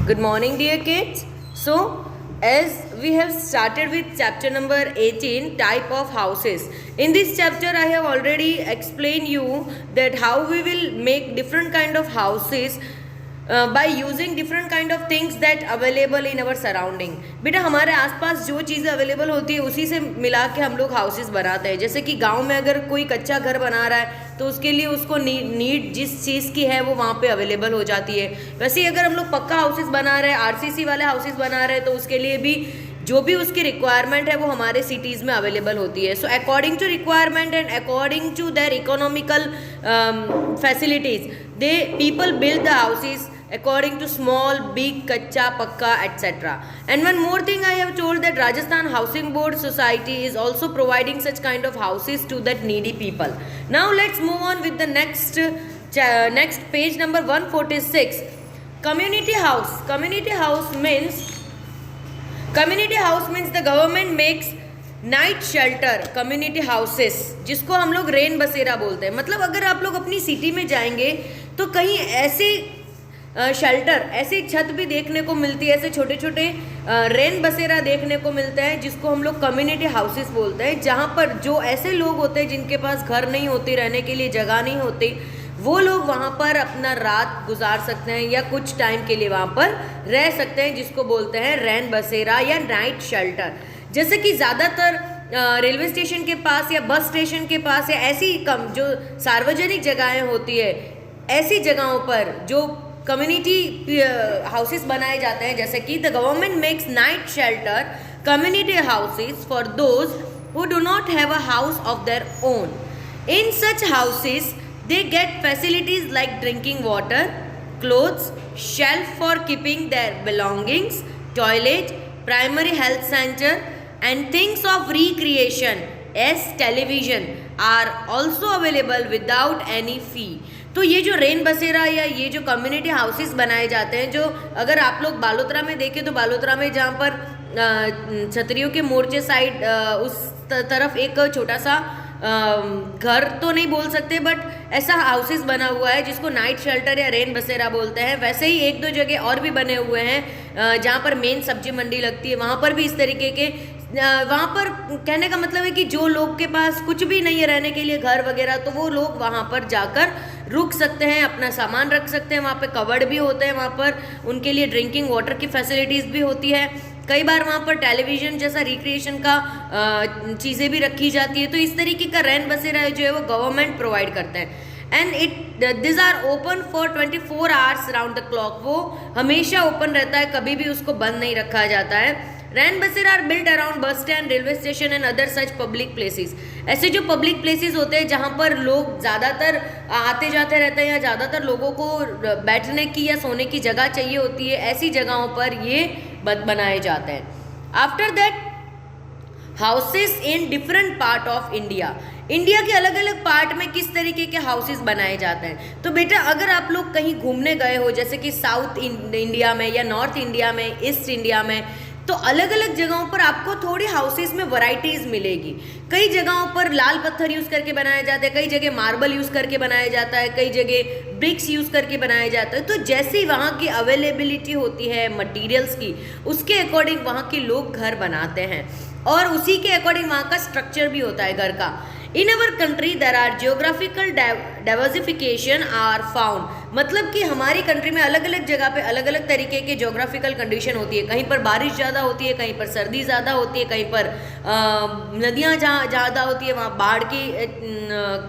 Good morning, dear kids. So, as we have started with chapter number 18, type of houses. In this chapter, I have already explained you that how we will make different kind of houses by using different kind of things that available in our surrounding. बेटा हमारे आसपास जो चीज़ें available होती है उसी से मिला के हम लोग हाउसेस बनाते हैं. जैसे कि गांव में अगर कोई कच्चा घर बना रहा है तो उसके लिए उसको नीड जिस चीज़ की है वो वहाँ पे अवेलेबल हो जाती है. वैसे ही अगर हम लोग पक्का हाउसेस बना रहे हैं, आरसीसी वाले हाउसेस बना रहे हैं, तो उसके लिए भी जो भी उसकी रिक्वायरमेंट है वो हमारे सिटीज़ में अवेलेबल होती है. So according to requirement and according to their economical facilities they people build the houses according to small, big, kacha, pakka, etc. And one more thing I have told that Rajasthan Housing Board Society is also providing such kind of houses to that needy people. Now let's move on with the next page number 146. Community house. Community house means the government makes night shelter community houses, जिसको हम लोग rain बसेरा बोलते हैं. मतलब अगर आप लोग अपनी सिटी में जाएंगे तो कहीं ऐसे शेल्टर, ऐसी छत भी देखने को मिलती है, ऐसे छोटे छोटे रेन बसेरा देखने को मिलते हैं जिसको हम लोग कम्युनिटी हाउसेस बोलते हैं. जहाँ पर जो ऐसे लोग होते हैं जिनके पास घर नहीं होती, रहने के लिए जगह नहीं होती, वो लोग वहाँ पर अपना रात गुजार सकते हैं या कुछ टाइम के लिए वहाँ पर रह सकते हैं, जिसको बोलते हैं रेन बसेरा या नाइट शेल्टर. जैसे कि ज़्यादातर रेलवे स्टेशन के पास या बस स्टेशन के पास या ऐसी जो सार्वजनिक जगहें होती है, ऐसी जगहों पर जो कम्युनिटी हाउसेस बनाए जाते हैं, जैसे कि the government makes night shelter community houses for those who do not have a house of their own. In such houses they get facilities like drinking water, clothes, shelf for keeping their belongings, toilet, primary health centre and things of recreation as television are also available without any fee. तो ये जो rain बसेरा या ये जो community houses बनाए जाते हैं, जो अगर आप लोग बालोतरा में देखें तो बालोतरा में जहाँ पर छतरियों के मोर्चे साइड उस तरफ एक छोटा सा घर तो नहीं बोल सकते बट ऐसा हाउसेस बना हुआ है जिसको नाइट शेल्टर या रेन बसेरा बोलते हैं. वैसे ही एक दो जगह और भी बने हुए हैं जहाँ पर मेन सब्जी मंडी लगती है, वहाँ पर भी इस तरीके के, वहाँ पर कहने का मतलब है कि जो लोग के पास कुछ भी नहीं है रहने के लिए घर वगैरह, तो वो लोग वहाँ पर जाकर रुक सकते हैं, अपना सामान रख सकते हैं. वहाँ पे कवर्ड भी होते हैं, वहाँ पर उनके लिए ड्रिंकिंग वाटर की फैसिलिटीज़ भी होती है. कई बार वहाँ पर टेलीविज़न जैसा रिक्रिएशन का चीज़ें भी रखी जाती है. तो इस तरीके का रेन बसेरा जो है वो गवर्नमेंट प्रोवाइड करते हैं. And this are open for 24 hours round the clock. वो हमेशा ओपन रहता है, कभी भी उसको बंद नहीं रखा जाता है. रेन बसेरा are build around bus stand, railway station and other such public places. ऐसे जो पब्लिक प्लेसेस होते हैं जहाँ पर लोग ज़्यादातर आते जाते रहते हैं या ज़्यादातर लोगों को बैठने की या सोने की जगह चाहिए होती है, ऐसी जगहों पर ये बनाए जाते हैं. After that houses in different part of India. India के अलग अलग पार्ट में किस तरीके के हाउसेस बनाए जाते हैं. तो बेटा अगर आप लोग कहीं घूमने गए हो, जैसे कि साउथ इंडिया में या नॉर्थ इंडिया में, ईस्ट इंडिया में, तो अलग अलग जगहों पर आपको थोड़ी हाउसेस में वैरायटीज़ मिलेगी. कई जगहों पर लाल पत्थर यूज़ करके बनाया जाता है, कई जगह मार्बल यूज़ करके बनाया जाता है, कई जगह ब्रिक्स यूज़ करके बनाया जाता है. तो जैसे वहाँ की अवेलेबिलिटी होती है मटेरियल्स की, उसके अकॉर्डिंग वहाँ के लोग घर बनाते हैं और उसी के अकॉर्डिंग वहाँ का स्ट्रक्चर भी होता है घर का. In our country there are geographical diversification are found. मतलब कि हमारी कंट्री में अलग अलग जगह पे अलग अलग तरीके के जियोग्राफिकल कंडीशन होती है. कहीं पर बारिश ज़्यादा होती है, कहीं पर सर्दी ज़्यादा होती है, कहीं पर नदियाँ जहाँ ज़्यादा होती है वहाँ बाढ़ की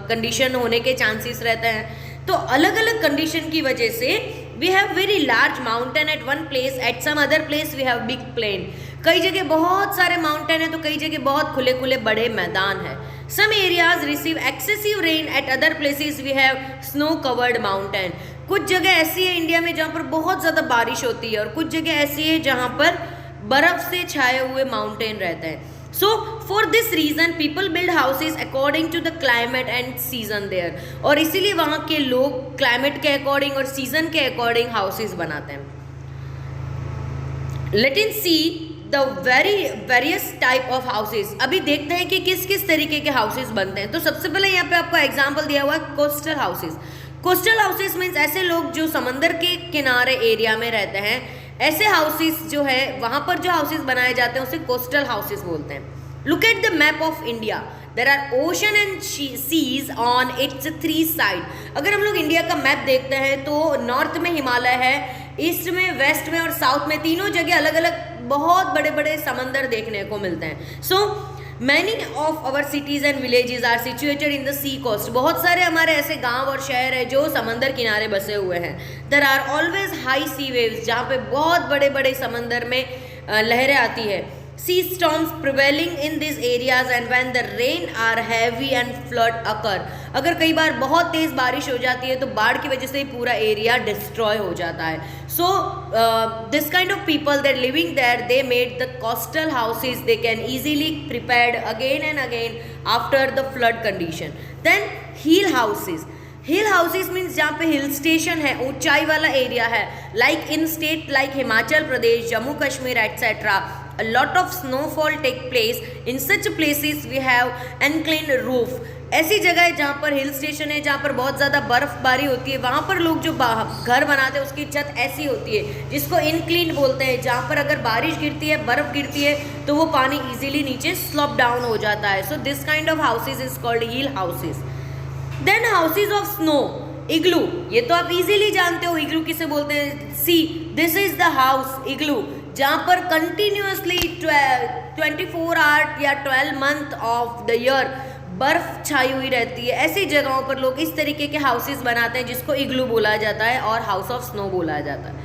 कंडीशन होने के चांसेस रहते हैं. तो अलग अलग कंडीशन की वजह से we have very large mountain at one place, at some other place we have big plain. कई जगह बहुत सारे माउंटेन है तो कई जगह बहुत खुले खुले बड़े मैदान है. Some areas receive excessive rain, at other places we have snow covered mountain. कुछ जगह ऐसी है इंडिया में जहाँ पर बहुत ज़्यादा बारिश होती है और कुछ जगह ऐसी है जहाँ पर बर्फ़ से छाए हुए माउंटेन रहते हैं. So for this reason people build houses according to the climate and season there. और इसीलिए वहाँ के लोग क्लाइमेट के अकॉर्डिंग और सीजन के अकॉर्डिंग हाउसेस बनाते हैं. Let us see the various type of houses. अभी देखते हैं कि किस किस तरीके के हाउसेज बनते हैं. तो सबसे पहले यहाँ पे आपको एग्जांपल दिया हुआ है coastal houses. Coastal houses means ऐसे लोग जो समंदर के किनारे एरिया में रहते हैं, ऐसे हाउसेस जो है वहाँ पर जो हाउसेस बनाए जाते हैं उसे कोस्टल हाउसेस बोलते हैं। Look at the map of India, there are ocean and seas on its 3 side. अगर हम लोग इंडिया का मैप देखते हैं तो नॉर्थ में हिमालय है, ईस्ट में, वेस्ट में और साउथ में, तीनों जगह अलग अलग बहुत बड़े बड़े समंदर देखने को मिलते हैं। So many of our cities and villages are situated in the sea coast. बहुत सारे हमारे ऐसे गांव और शहर है जो समंदर किनारे बसे हुए हैं। There are always high sea waves, जहाँ पे बहुत बड़े बड़े समंदर में लहरें आती है। Sea storms prevailing in these areas and when the rain are heavy and flood occur। अगर कई बार बहुत तेज़ बारिश हो जाती है तो बाढ़ की वजह से ही पूरा एरिया डिस्ट्रॉय हो जाता है। So this kind of people that living there, they made the coastal houses, they can easily prepared again and again after the flood condition। Then hill houses, hill houses means जहाँ पे hill station है, ऊंचाई वाला area है, like in state like Himachal Pradesh, Jammu Kashmir etcetera. A lot of snowfall take place. In such places we have inclined roof। ऐसी जगह है जहाँ पर हिल स्टेशन है, जहाँ पर बहुत ज़्यादा बर्फबारी होती है, वहाँ पर लोग जो घर बनाते हैं उसकी छत ऐसी होती है जिसको इनक्लीन बोलते हैं, जहाँ पर अगर बारिश गिरती है, बर्फ गिरती है तो वो पानी इजीली नीचे स्लॉप डाउन हो जाता है। So this kind of houses is called hill houses. Then houses of snow, igloo, ये तो आप इजीली जानते हो इग्लू किसे बोलते हैं। See this is the house igloo, जहाँ पर कंटिन्यूसली 24 आवर या 12 मंथ ऑफ द ईयर बर्फ छाई हुई रहती है। ऐसी जगहों पर लोग इस तरीके के हाउसेस बनाते हैं जिसको इग्लू बोला जाता है और हाउस ऑफ स्नो बोला जाता है।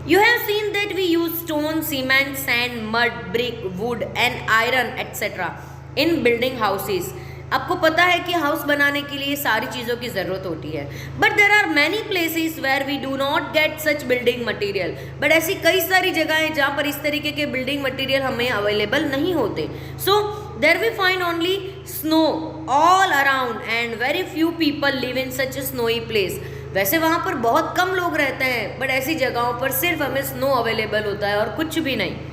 You have seen that we use stone, cement, sand, mud, brick, wood and iron etc. in building houses। आपको पता है कि हाउस बनाने के लिए सारी चीज़ों की ज़रूरत होती है, but there are many places where we do not get such building material. But ऐसी कई सारी जगह हैं जहाँ पर इस तरीके के बिल्डिंग मटेरियल हमें अवेलेबल नहीं होते। So there we find only snow all around and very few people live in such snowy place. वैसे वहाँ पर बहुत कम लोग रहते हैं, बट ऐसी जगहों पर सिर्फ हमें स्नो अवेलेबल होता है और कुछ भी नहीं।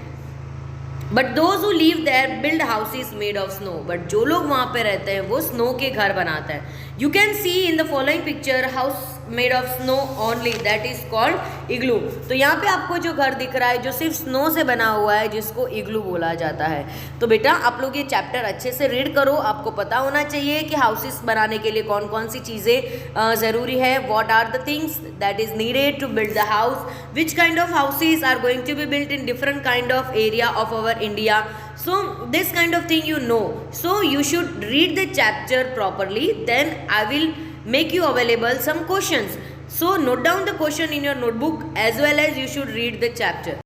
But those who live there build houses made of snow. But जो लोग वहाँ पे रहते हैं वो स्नो के घर बनाते हैं। You can see in the following picture house made of snow only, that is called igloo. तो यहाँ पे आपको जो घर दिख रहा है जो सिर्फ स्नो से बना हुआ है, जिसको इग्लू बोला जाता है। तो बेटा आप लोग ये चैप्टर अच्छे से रीड करो, आपको पता होना चाहिए कि हाउसेस बनाने के लिए कौन कौन सी चीज़ें ज़रूरी है। What are the things that is needed to build the house, which kind of houses are going to be built in different kind of area of our India. So this kind of thing you know, so you should read the chapter properly, then I will make you available some questions. So note down the question in your notebook as well as you should read the chapter.